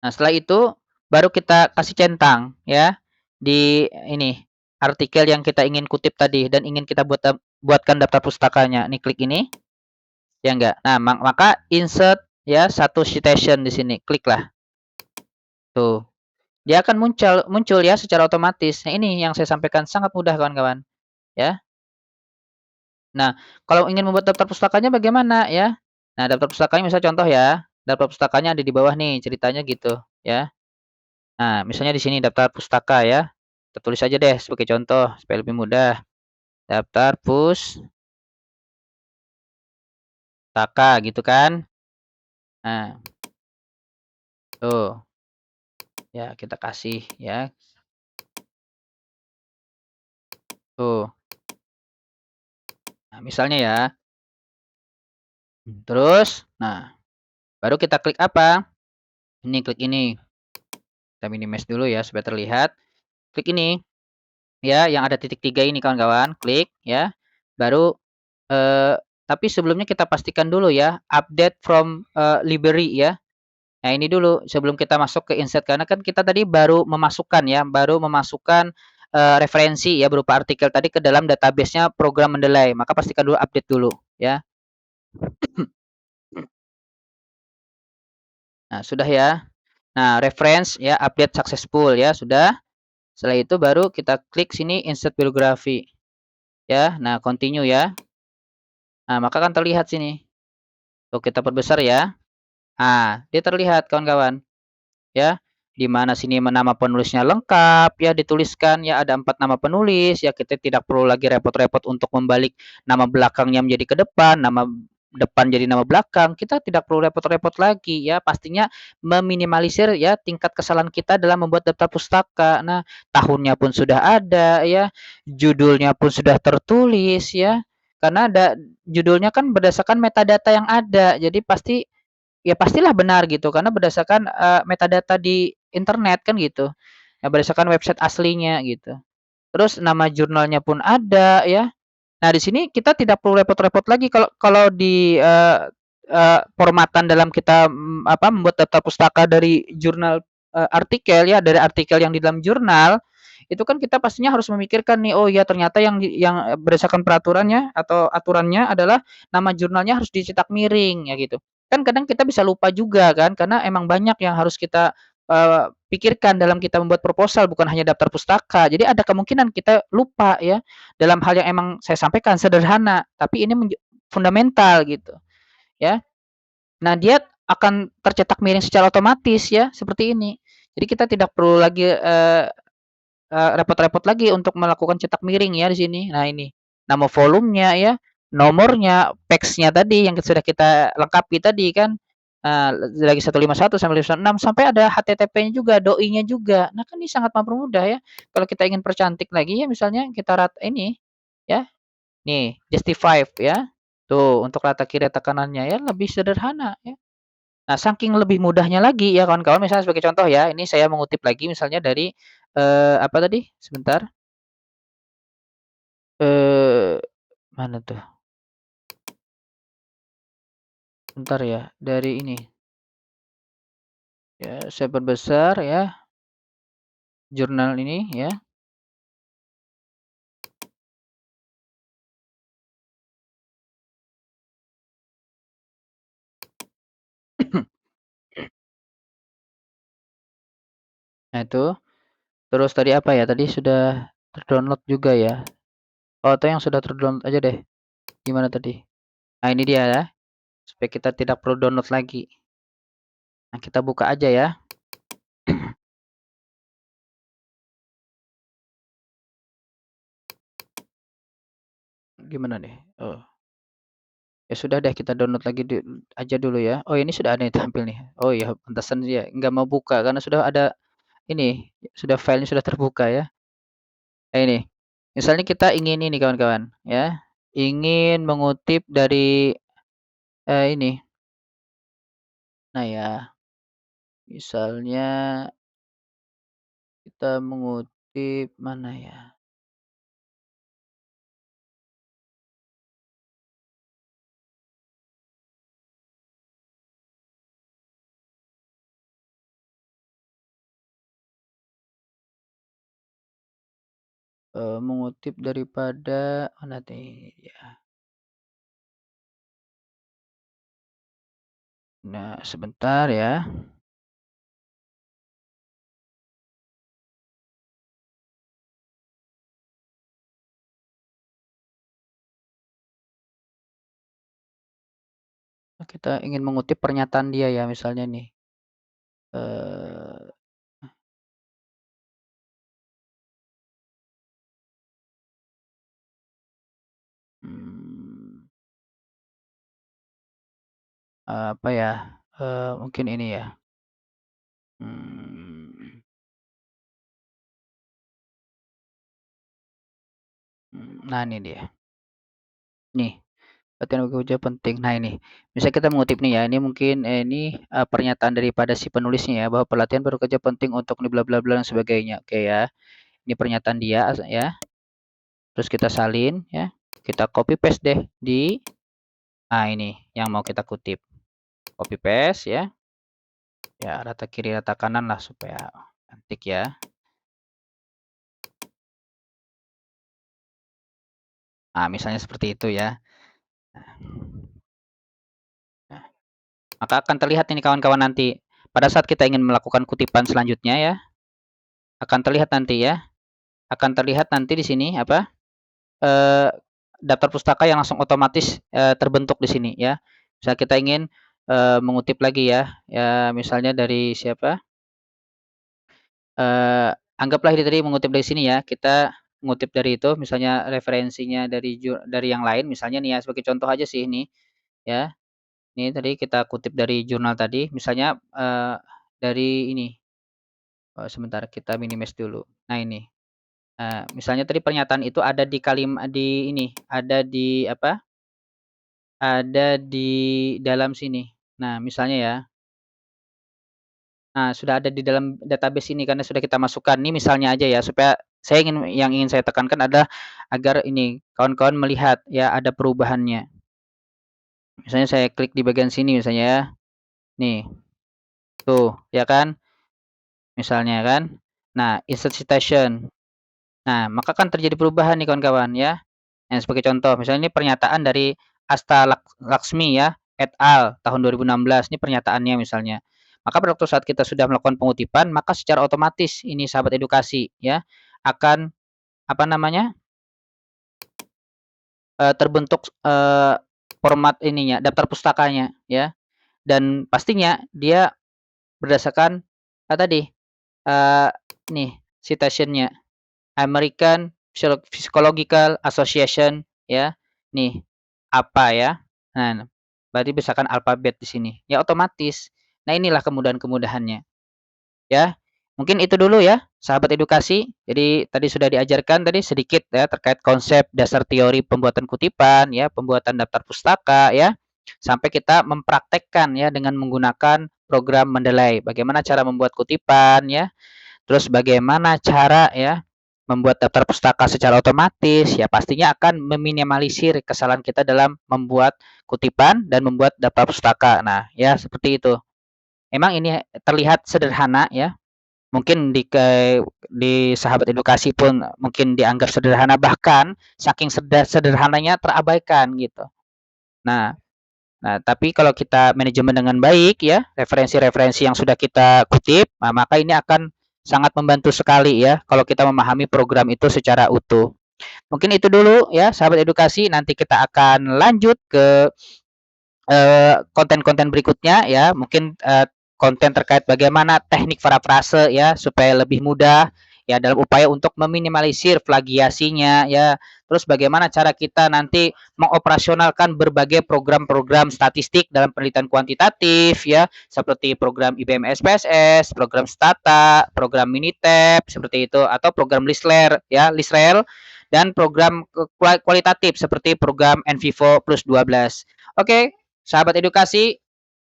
Nah, setelah itu baru kita kasih centang ya di ini artikel yang kita ingin kutip tadi dan ingin kita buatkan daftar pustakanya. Nih klik ini. Ya enggak. Nah, maka insert ya satu citation di sini. Kliklah. Tuh. Dia akan muncul muncul ya secara otomatis. Nah, ini yang saya sampaikan sangat mudah kawan-kawan, ya. Nah, kalau ingin membuat daftar pustakanya bagaimana ya? Nah, daftar pustakanya misalnya contoh ya, daftar pustakanya ada di bawah nih ceritanya gitu, ya. Nah, misalnya di sini daftar pustaka ya. Kita tulis aja deh sebagai contoh supaya lebih mudah. Daftar pustaka gitu kan. Nah, tuh. Ya, kita kasih ya. Tuh. Nah, misalnya ya. Terus, nah, baru kita klik apa? Ini klik ini. Kita minimize dulu ya supaya terlihat. Klik ini ya yang ada titik 3 ini kawan-kawan, klik ya. Baru tapi sebelumnya kita pastikan dulu ya update from library ya. Nah, ini dulu sebelum kita masuk ke insert karena kan kita tadi baru memasukkan ya, baru memasukkan referensi ya berupa artikel tadi ke dalam database-nya program Mendeley. Maka pastikan dulu update dulu ya. Nah, sudah ya. Nah, reference ya update successful ya, sudah. Setelah itu baru kita klik sini insert bibliografi. Ya. Nah, continue ya. Nah, maka kan terlihat sini. Tuh kita perbesar ya. Nah, dia terlihat kawan-kawan. Ya. Di mana sini nama penulisnya lengkap ya dituliskan ya ada 4 nama penulis ya kita tidak perlu lagi repot-repot untuk membalik nama belakangnya menjadi ke depan, nama depan jadi nama belakang. Kita tidak perlu repot-repot lagi ya. Pastinya meminimalisir ya tingkat kesalahan kita dalam membuat daftar pustaka. Nah, tahunnya pun sudah ada ya, judulnya pun sudah tertulis ya. Karena ada judulnya kan berdasarkan metadata yang ada. Jadi pasti ya pastilah benar gitu karena berdasarkan metadata di internet kan gitu. Ya berdasarkan website aslinya gitu. Terus nama jurnalnya pun ada ya. Nah, di sini kita tidak perlu repot-repot lagi kalau kalau di formatan dalam kita apa membuat daftar pustaka dari jurnal artikel ya, dari artikel yang di dalam jurnal itu kan kita pastinya harus memikirkan nih, oh ya ternyata yang berdasarkan peraturannya atau aturannya adalah nama jurnalnya harus dicetak miring ya gitu. Kan kadang kita bisa lupa juga kan karena emang banyak yang harus kita pikirkan dalam kita membuat proposal bukan hanya daftar pustaka. Jadi ada kemungkinan kita lupa ya dalam hal yang emang saya sampaikan sederhana, tapi ini fundamental gitu ya. Nah, dia akan tercetak miring secara otomatis ya, seperti ini. Jadi kita tidak perlu lagi repot-repot lagi untuk melakukan cetak miring ya di sini. Nah, ini nama volumenya ya, nomornya, teksnya tadi yang sudah kita lengkapi tadi kan. Dari 151 sampai 156 sampai ada HTTP-nya juga, doi-nya juga. Nah, kan ini sangat mempermudah ya. Kalau kita ingin percantik lagi ya misalnya kita ini ya. Nih, justify ya. Tuh, untuk rata kiri rata kanannya ya lebih sederhana ya. Nah, saking lebih mudahnya lagi ya kawan-kawan, misalnya sebagai contoh ya, ini saya mengutip lagi misalnya dari apa tadi? Sebentar. Eh mana tuh? Bentar ya, dari ini, ya saya perbesar ya, jurnal ini ya. Nah itu, terus tadi apa ya, tadi sudah terdownload juga ya? Oh atau yang sudah terdownload aja deh, gimana tadi? Nah ini dia ya, supaya kita tidak perlu download lagi. Nah kita buka aja ya. Gimana nih? Oh, ya sudah deh kita download lagi aja dulu ya. Oh ini sudah ada yang tampil nih. Oh iya pantesan dia nggak mau buka karena sudah ada ini, sudah filenya sudah terbuka ya. Nah ini, misalnya kita ingin ini kawan-kawan ya, ingin mengutip dari, ini, nah ya, misalnya kita mengutip mana ya, mengutip daripada mana nih ya. Nah sebentar ya, kita ingin mengutip pernyataan dia ya misalnya nih, eee, mmm, apa ya, mungkin ini ya, mmm, nah ini dia, nih. Latihan bekerja penting. Nah ini, misalnya kita mengutip nih ya, ini mungkin, ini, pernyataan daripada si penulisnya ya, bahwa pelatihan bekerja penting untuk nih bla bla bla dan sebagainya. Oke ya, ini pernyataan dia ya, terus kita salin ya, kita copy paste deh di nah ini yang mau kita kutip. Copy paste ya, ya rata kiri rata kanan lah supaya cantik ya. Nah misalnya seperti itu ya. Nah, maka akan terlihat ini kawan-kawan nanti, pada saat kita ingin melakukan kutipan selanjutnya ya, akan terlihat nanti ya, akan terlihat nanti di sini apa, eee, daftar pustaka yang langsung otomatis, terbentuk di sini ya. Misal kita ingin, mengutip lagi ya, ya misalnya dari siapa, eee, anggaplah ini tadi mengutip dari sini ya, kita mengutip dari itu misalnya referensinya dari yang lain misalnya nih ya, sebagai contoh aja sih ini ya. Ini tadi kita kutip dari jurnal tadi misalnya, dari ini, sebentar kita minimize dulu. Nah ini, misalnya tadi pernyataan itu ada di ini, ada di apa, ada di dalam sini. Nah, misalnya ya, nah sudah ada di dalam database ini karena sudah kita masukkan. Ini misalnya aja ya, supaya yang ingin saya tekankan adalah agar ini kawan-kawan melihat ya ada perubahannya. Misalnya saya klik di bagian sini misalnya ya. Nih, tuh ya kan, misalnya kan. Nah, insert citation. Nah, maka kan terjadi perubahan nih kawan-kawan ya. Nah, sebagai contoh, misalnya ini pernyataan dari Asta Laksmi ya, et al. Tahun 2016, ini pernyataannya misalnya. Maka pada waktu saat kita sudah melakukan pengutipan, maka secara otomatis ini sahabat edukasi ya, akan apa namanya, terbentuk, format ininya, daftar pustakanya ya. Dan pastinya dia berdasarkan, tadi, eee, nih citation-nya. American Psychological Association ya. Nih, apa ya. Nah, berarti misalkan alfabet di sini. Ya otomatis. Nah, inilah kemudahan-kemudahannya ya. Mungkin itu dulu ya, sahabat edukasi. Jadi tadi sudah diajarkan tadi sedikit ya terkait konsep dasar teori pembuatan kutipan ya, pembuatan daftar pustaka ya. Sampai kita mempraktekkan ya dengan menggunakan program Mendeley. Bagaimana cara membuat kutipan ya, terus bagaimana cara ya membuat daftar pustaka secara otomatis, ya pastinya akan meminimalisir kesalahan kita dalam membuat kutipan dan membuat daftar pustaka. Nah, ya seperti itu. Memang ini terlihat sederhana ya. Mungkin di sahabat edukasi pun mungkin dianggap sederhana, bahkan saking sederhananya terabaikan gitu. Nah, tapi kalau kita manajemen dengan baik ya, referensi-referensi yang sudah kita kutip, nah maka ini akan sangat membantu sekali ya kalau kita memahami program itu secara utuh. Mungkin itu dulu ya sahabat edukasi, nanti kita akan lanjut ke konten-konten berikutnya ya, mungkin konten terkait bagaimana teknik parafrase ya supaya lebih mudah ya dalam upaya untuk meminimalisir plagiasinya ya. Terus bagaimana cara kita nanti mengoperasionalkan berbagai program-program statistik dalam penelitian kuantitatif ya, seperti program IBM SPSS, program Stata, program Minitab seperti itu, atau program Lisrel ya, Lisrel, dan program kualitatif seperti program NVivo plus 12. Oke, sahabat edukasi,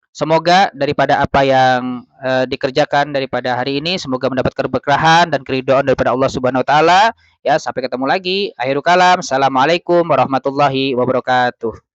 semoga daripada apa yang dikerjakan daripada hari ini, semoga mendapat keberkahan dan keridhaan daripada Allah Subhanahu wa taala. Ya, sampai ketemu lagi. Akhirul kalam. Assalamualaikum warahmatullahi wabarakatuh.